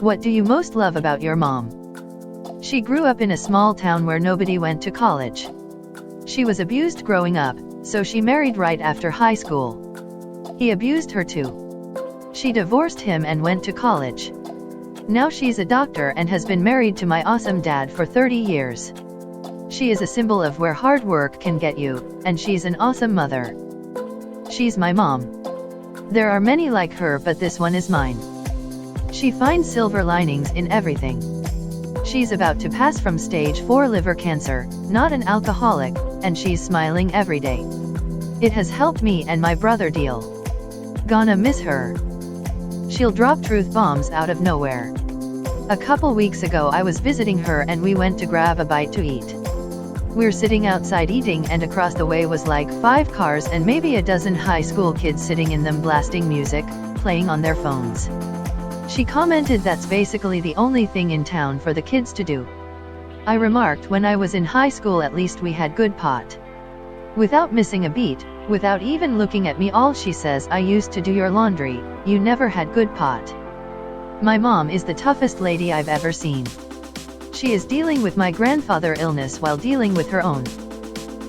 What do you most love about your mom? She grew up in a small town where nobody went to college. She was abused growing up, so she married right after high school. He abused her too. She divorced him and went to college. Now she's a doctor and has been married to my awesome dad for 30 years. She is a symbol of where hard work can get you, and she's an awesome mother. She's my mom. There are many like her, but this one is mine. She finds silver linings in everything. She's about to pass from stage 4 liver cancer, not an alcoholic, and she's smiling every day. It has helped me and my brother deal. Gonna miss her. She'll drop truth bombs out of nowhere. A couple weeks ago I was visiting her and we went to grab a bite to eat. We're sitting outside eating and across the way was like 5 cars and maybe a dozen high school kids sitting in them blasting music, playing on their phones. She commented that's basically the only thing in town for the kids to do. I remarked when I was in high school at least we had good pot. Without missing a beat, without even looking at me, all she says, I used to do your laundry, you never had good pot. My mom is the toughest lady I've ever seen. She is dealing with my grandfather's illness while dealing with her own.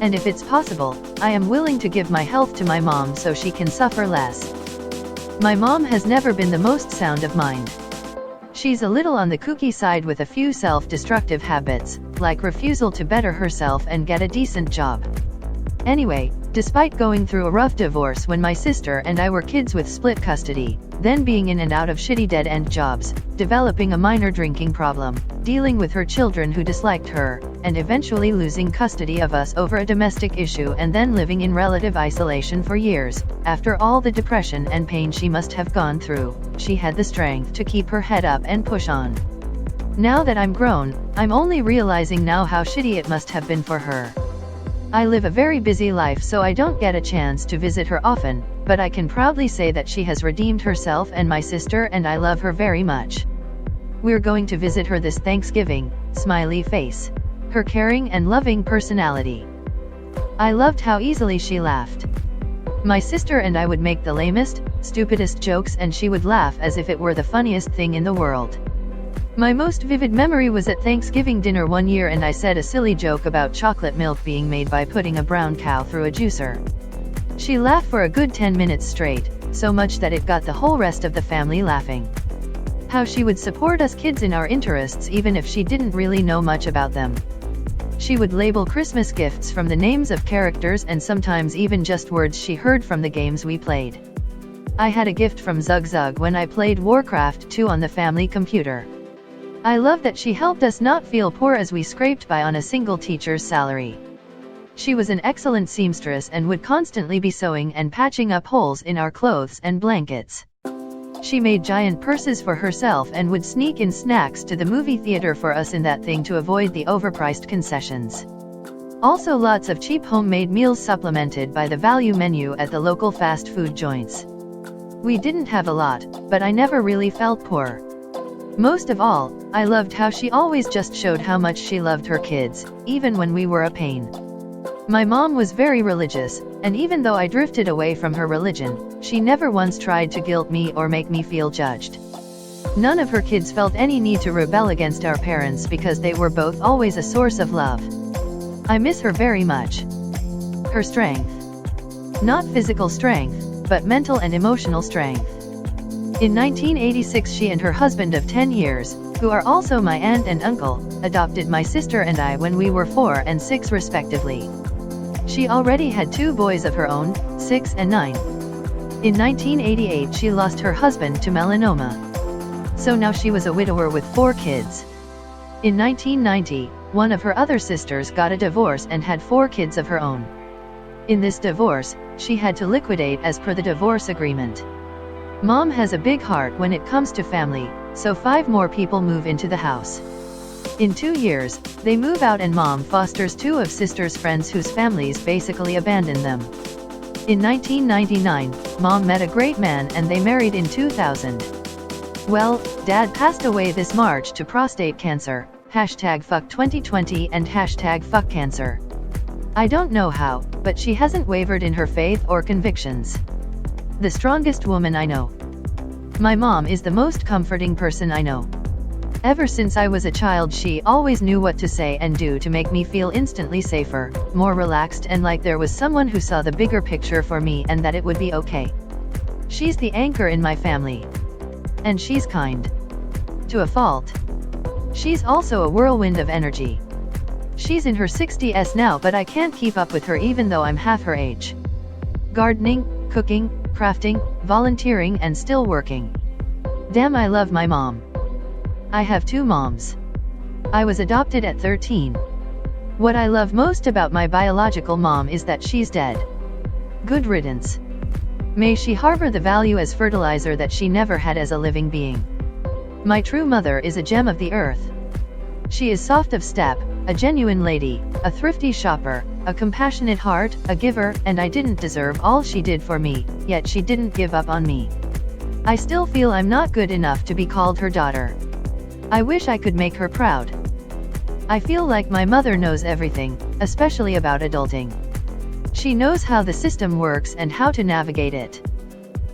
And if it's possible, I am willing to give my health to my mom so she can suffer less. My mom has never been the most sound of mind. She's a little on the kooky side with a few self-destructive habits, like refusal to better herself and get a decent job. Anyway, despite going through a rough divorce when my sister and I were kids with split custody, then being in and out of shitty dead-end jobs, developing a minor drinking problem, dealing with her children who disliked her, and eventually losing custody of us over a domestic issue and then living in relative isolation for years, after all the depression and pain she must have gone through, she had the strength to keep her head up and push on. Now that I'm grown, I'm only realizing now how shitty it must have been for her. I live a very busy life so I don't get a chance to visit her often, but I can proudly say that she has redeemed herself and my sister and I love her very much. We're going to visit her this Thanksgiving, smiley face. Her caring and loving personality. I loved how easily she laughed. My sister and I would make the lamest, stupidest jokes and she would laugh as if it were the funniest thing in the world. My most vivid memory was at Thanksgiving dinner one year and I said a silly joke about chocolate milk being made by putting a brown cow through a juicer. She laughed for a good 10 minutes straight, so much that it got the whole rest of the family laughing. How she would support us kids in our interests even if she didn't really know much about them. She would label Christmas gifts from the names of characters and sometimes even just words she heard from the games we played. I had a gift from Zug Zug when I played Warcraft 2 on the family computer. I love that she helped us not feel poor as we scraped by on a single teacher's salary. She was an excellent seamstress and would constantly be sewing and patching up holes in our clothes and blankets. She made giant purses for herself and would sneak in snacks to the movie theater for us in that thing to avoid the overpriced concessions. Also lots of cheap homemade meals supplemented by the value menu at the local fast food joints. We didn't have a lot, but I never really felt poor. Most of all, I loved how she always just showed how much she loved her kids, even when we were a pain. My mom was very religious, and even though I drifted away from her religion, she never once tried to guilt me or make me feel judged. None of her kids felt any need to rebel against our parents because they were both always a source of love. I miss her very much. Her strength. Not physical strength, but mental and emotional strength. In 1986 she and her husband of 10 years, who are also my aunt and uncle, adopted my sister and I when we were 4 and 6 respectively. She already had 2 boys of her own, 6 and 9. In 1988 she lost her husband to melanoma. So now she was a widower with 4 kids. In 1990, one of her other sisters got a divorce and had 4 kids of her own. In this divorce, she had to liquidate as per the divorce agreement. Mom has a big heart when it comes to family, so 5 more people move into the house. In 2 years, they move out and Mom fosters 2 of sister's friends whose families basically abandoned them. In 1999, Mom met a great man and they married in 2000. Well, Dad passed away this March to prostate cancer, #fuck2020 and #fuckcancer. I don't know how, but she hasn't wavered in her faith or convictions. The strongest woman I know. My mom is the most comforting person I know. Ever since I was a child, she always knew what to say and do to make me feel instantly safer, more relaxed, and like there was someone who saw the bigger picture for me and that it would be okay. She's the anchor in my family. And she's kind. To a fault. She's also a whirlwind of energy. She's in her 60s now, but I can't keep up with her even though I'm half her age. Gardening, cooking, crafting, volunteering, and still working. Damn, I love my mom. I have 2 moms. I was adopted at 13. What I love most about my biological mom is that she's dead. Good riddance. May she harbor the value as fertilizer that she never had as a living being. My true mother is a gem of the earth. She is soft of step, a genuine lady, a thrifty shopper, a compassionate heart, a giver, and I didn't deserve all she did for me, yet she didn't give up on me. I still feel I'm not good enough to be called her daughter. I wish I could make her proud. I feel like my mother knows everything, especially about adulting. She knows how the system works and how to navigate it.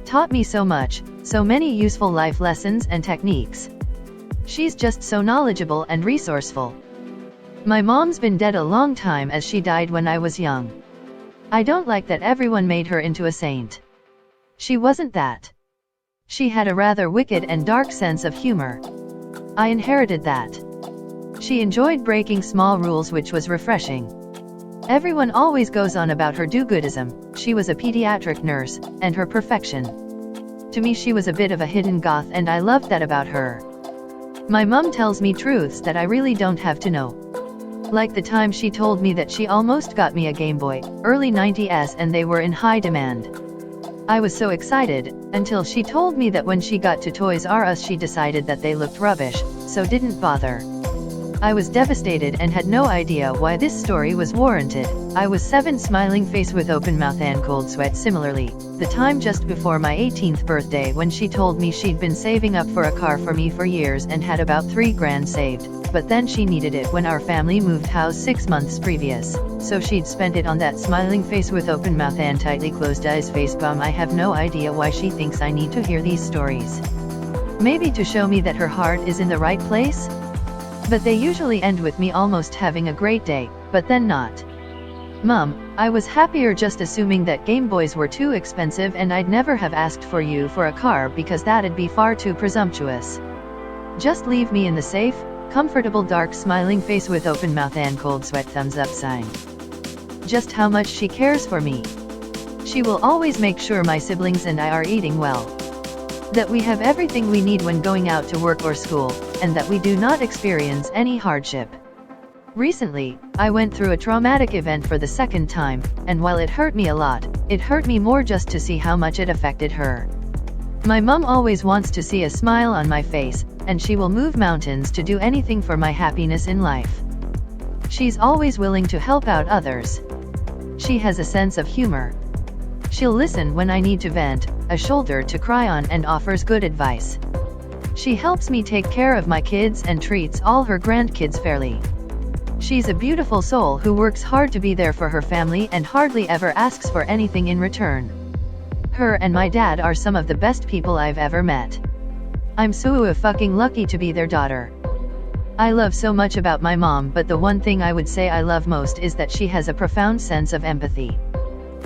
Taught me so much, so many useful life lessons and techniques. She's just so knowledgeable and resourceful. My mom's been dead a long time as she died when I was young. I don't like that everyone made her into a saint. She wasn't that. She had a rather wicked and dark sense of humor. I inherited that. She enjoyed breaking small rules, which was refreshing. Everyone always goes on about her do-goodism. She was a pediatric nurse, and her perfection. To me, she was a bit of a hidden goth, and I loved that about her. My mom tells me truths that I really don't have to know. Like the time she told me that she almost got me a Game Boy, early 90s, and they were in high demand. I was so excited, until she told me that when she got to Toys R Us she decided that they looked rubbish, so didn't bother. I was devastated and had no idea why this story was warranted. I was 7, smiling face with open mouth and cold sweat. Similarly, the time just before my 18th birthday when she told me she'd been saving up for a car for me for years and had about $3,000 saved, but then she needed it when our family moved house 6 months previous, so she'd spent it on that. Smiling face with open mouth and tightly closed eyes. Facepalm. I have no idea why she thinks I need to hear these stories. Maybe to show me that her heart is in the right place? But they usually end with me almost having a great day, but then not. Mum, I was happier just assuming that Game Boys were too expensive and I'd never have asked for you for a car because that'd be far too presumptuous. Just leave me in the safe, comfortable dark. Smiling face with open mouth and cold sweat. Thumbs up sign. Just how much she cares for me. She will always make sure my siblings and I are eating well. That we have everything we need when going out to work or school, and that we do not experience any hardship. Recently, I went through a traumatic event for the 2nd time, and while it hurt me a lot, it hurt me more just to see how much it affected her. My mum always wants to see a smile on my face, and she will move mountains to do anything for my happiness in life. She's always willing to help out others. She has a sense of humor. She'll listen when I need to vent, a shoulder to cry on, and offers good advice. She helps me take care of my kids and treats all her grandkids fairly. She's a beautiful soul who works hard to be there for her family and hardly ever asks for anything in return. Her and my dad are some of the best people I've ever met. I'm so fucking lucky to be their daughter. I love so much about my mom, but the one thing I would say I love most is that she has a profound sense of empathy.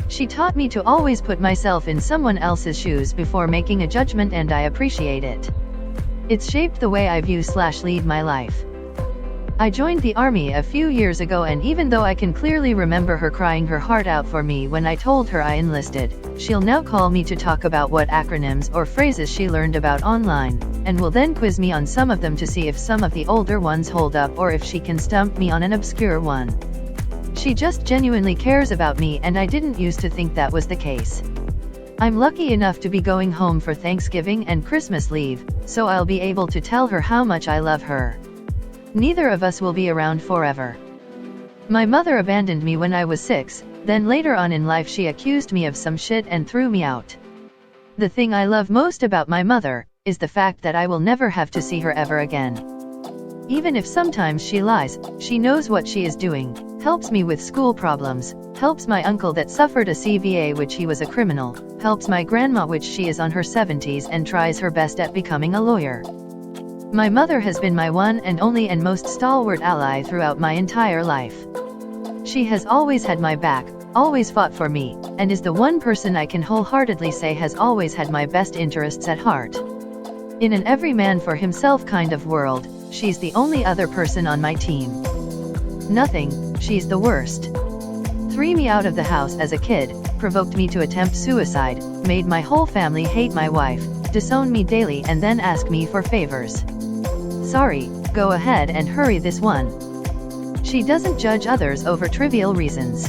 She taught me to always put myself in someone else's shoes before making a judgment, and I appreciate it. It's shaped the way I view/lead my life. I joined the army a few years ago, and even though I can clearly remember her crying her heart out for me when I told her I enlisted, she'll now call me to talk about what acronyms or phrases she learned about online, and will then quiz me on some of them to see if some of the older ones hold up or if she can stump me on an obscure one. She just genuinely cares about me, and I didn't used to think that was the case. I'm lucky enough to be going home for Thanksgiving and Christmas leave, so I'll be able to tell her how much I love her. Neither of us will be around forever. My mother abandoned me when I was 6, then later on in life she accused me of some shit and threw me out. The thing I love most about my mother is the fact that I will never have to see her ever again. Even if sometimes she lies, she knows what she is doing, helps me with school problems, helps my uncle that suffered a CVA which he was a criminal, helps my grandma which she is on her 70s and tries her best at becoming a lawyer. My mother has been my one and only and most stalwart ally throughout my entire life. She has always had my back, always fought for me, and is the one person I can wholeheartedly say has always had my best interests at heart. In an every man for himself kind of world, she's the only other person on my team. Nothing, she's the worst. Threw me out of the house as a kid, provoked me to attempt suicide, made my whole family hate my wife, disown me daily and then ask me for favors. Sorry, go ahead and hurry this one. She doesn't judge others over trivial reasons.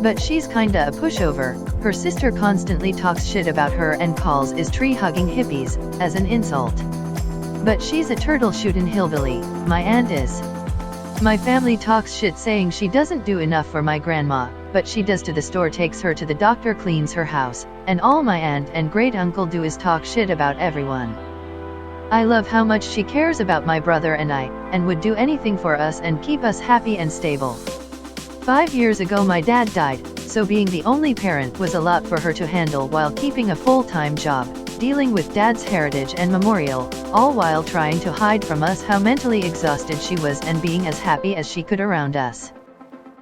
But she's kinda a pushover. Her sister constantly talks shit about her and calls is tree-hugging hippies, as an insult. But she's a turtle-shootin' hillbilly, my aunt is. My family talks shit saying she doesn't do enough for my grandma, but she does to the store, takes her to the doctor, cleans her house, and all my aunt and great-uncle do is talk shit about everyone. I love how much she cares about my brother and I, and would do anything for us and keep us happy and stable. 5 years ago my dad died, so being the only parent was a lot for her to handle while keeping a full-time job, dealing with dad's heritage and memorial, all while trying to hide from us how mentally exhausted she was and being as happy as she could around us.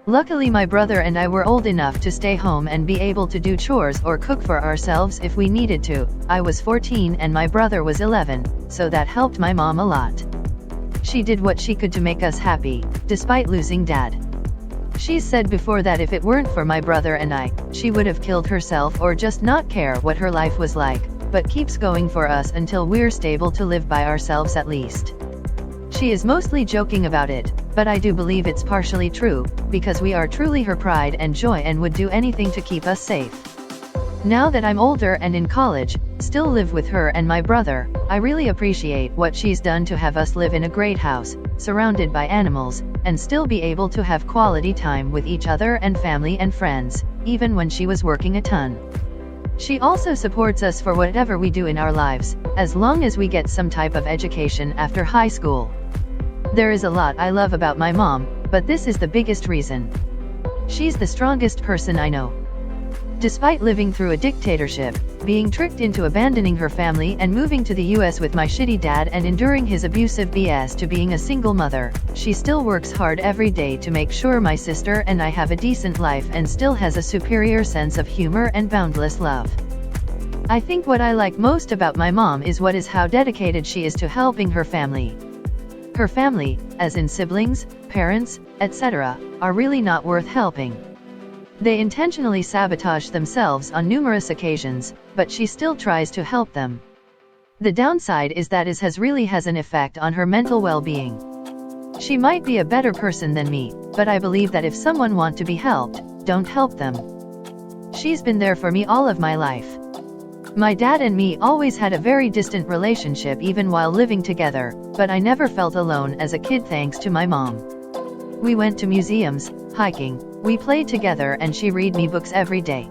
Luckily my brother and I were old enough to stay home and be able to do chores or cook for ourselves if we needed to. I was 14 and my brother was 11, so that helped my mom a lot. She did what she could to make us happy, despite losing dad. She's said before that if it weren't for my brother and I, she would have killed herself or just not care what her life was like, but keeps going for us until we're stable to live by ourselves at least. She is mostly joking about it, but I do believe it's partially true, because we are truly her pride and joy and would do anything to keep us safe. Now that I'm older and in college, still live with her and my brother, I really appreciate what she's done to have us live in a great house, surrounded by animals, and still be able to have quality time with each other and family and friends, even when she was working a ton. She also supports us for whatever we do in our lives, as long as we get some type of education after high school. There is a lot I love about my mom, but this is the biggest reason. She's the strongest person I know. Despite living through a dictatorship, being tricked into abandoning her family and moving to the US with my shitty dad and enduring his abusive BS to being a single mother, she still works hard every day to make sure my sister and I have a decent life and still has a superior sense of humor and boundless love. I think what I like most about my mom is how dedicated she is to helping her family. Her family, as in siblings, parents, etc., are really not worth helping. They intentionally sabotage themselves on numerous occasions, but she still tries to help them. The downside is that it has an effect on her mental well-being. She might be a better person than me, but I believe that if someone wants to be helped, don't help them. She's been there for me all of my life. My dad and me always had a very distant relationship even while living together, but I never felt alone as a kid thanks to my mom. We went to museums, hiking, we played together and she read me books every day.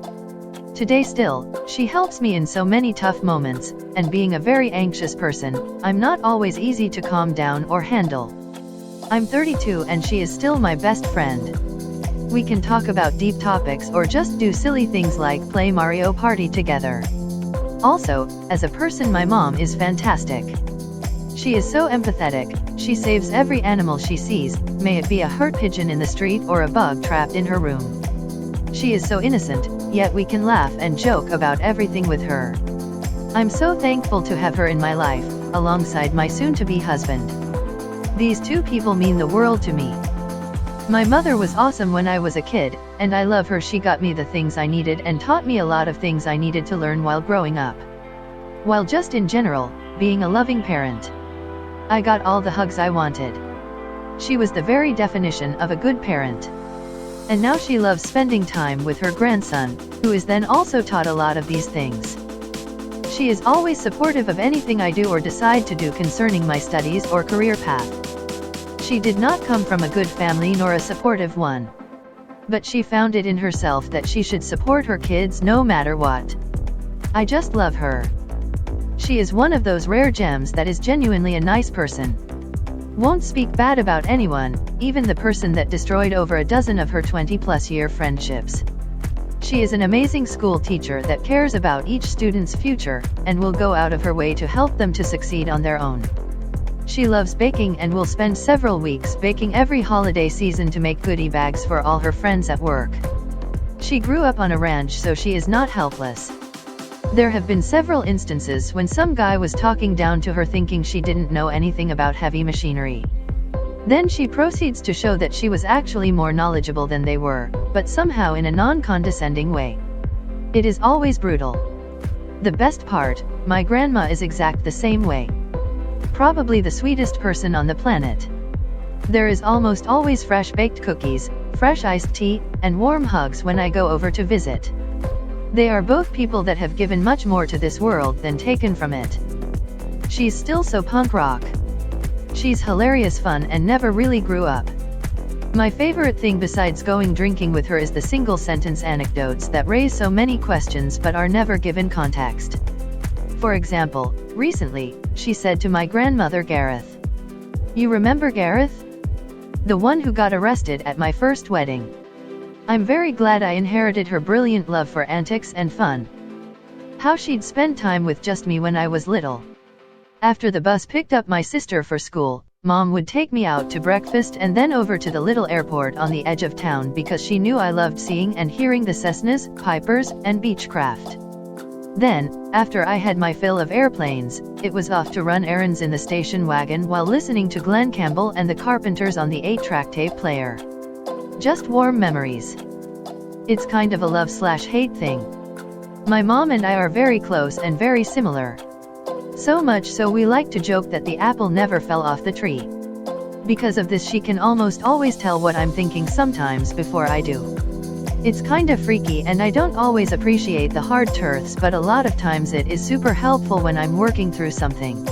Today still, she helps me in so many tough moments, and being a very anxious person, I'm not always easy to calm down or handle. I'm 32 and she is still my best friend. We can talk about deep topics or just do silly things like play Mario Party together. Also, as a person my mom is fantastic. She is so empathetic, she saves every animal she sees, may it be a hurt pigeon in the street or a bug trapped in her room. She is so innocent, yet we can laugh and joke about everything with her. I'm so thankful to have her in my life, alongside my soon-to-be husband. These two people mean the world to me. My mother was awesome when I was a kid, and I love her. She got me the things I needed and taught me a lot of things I needed to learn while growing up. While just in general, being a loving parent. I got all the hugs I wanted. She was the very definition of a good parent. And now she loves spending time with her grandson, who is then also taught a lot of these things. She is always supportive of anything I do or decide to do concerning my studies or career path. She did not come from a good family nor a supportive one. But she found it in herself that she should support her kids no matter what. I just love her. She is one of those rare gems that is genuinely a nice person. Won't speak bad about anyone, even the person that destroyed over a dozen of her 20-plus year friendships. She is an amazing school teacher that cares about each student's future, and will go out of her way to help them to succeed on their own. She loves baking and will spend several weeks baking every holiday season to make goodie bags for all her friends at work. She grew up on a ranch, so she is not helpless. There have been several instances when some guy was talking down to her thinking she didn't know anything about heavy machinery. Then she proceeds to show that she was actually more knowledgeable than they were, but somehow in a non-condescending way. It is always brutal. The best part, my grandma is exact the same way. Probably the sweetest person on the planet. There is almost always fresh baked cookies, fresh iced tea, and warm hugs when I go over to visit. They are both people that have given much more to this world than taken from it. She's still so punk rock. She's hilarious fun and never really grew up. My favorite thing besides going drinking with her is the single sentence anecdotes that raise so many questions but are never given context. For example, recently, she said to my grandmother Gareth, "You remember Gareth? The one who got arrested at my first wedding." I'm very glad I inherited her brilliant love for antics and fun. How she'd spend time with just me when I was little. After the bus picked up my sister for school, Mom would take me out to breakfast and then over to the little airport on the edge of town because she knew I loved seeing and hearing the Cessnas, Pipers, and Beechcraft. Then, after I had my fill of airplanes, it was off to run errands in the station wagon while listening to Glenn Campbell and the Carpenters on the 8-track tape player. Just warm memories. It's kind of a love/hate thing. My mom and I are very close and very similar. So much so we like to joke that the apple never fell off the tree. Because of this she can almost always tell what I'm thinking sometimes before I do. It's kinda freaky and I don't always appreciate the hard truths, but a lot of times it is super helpful when I'm working through something.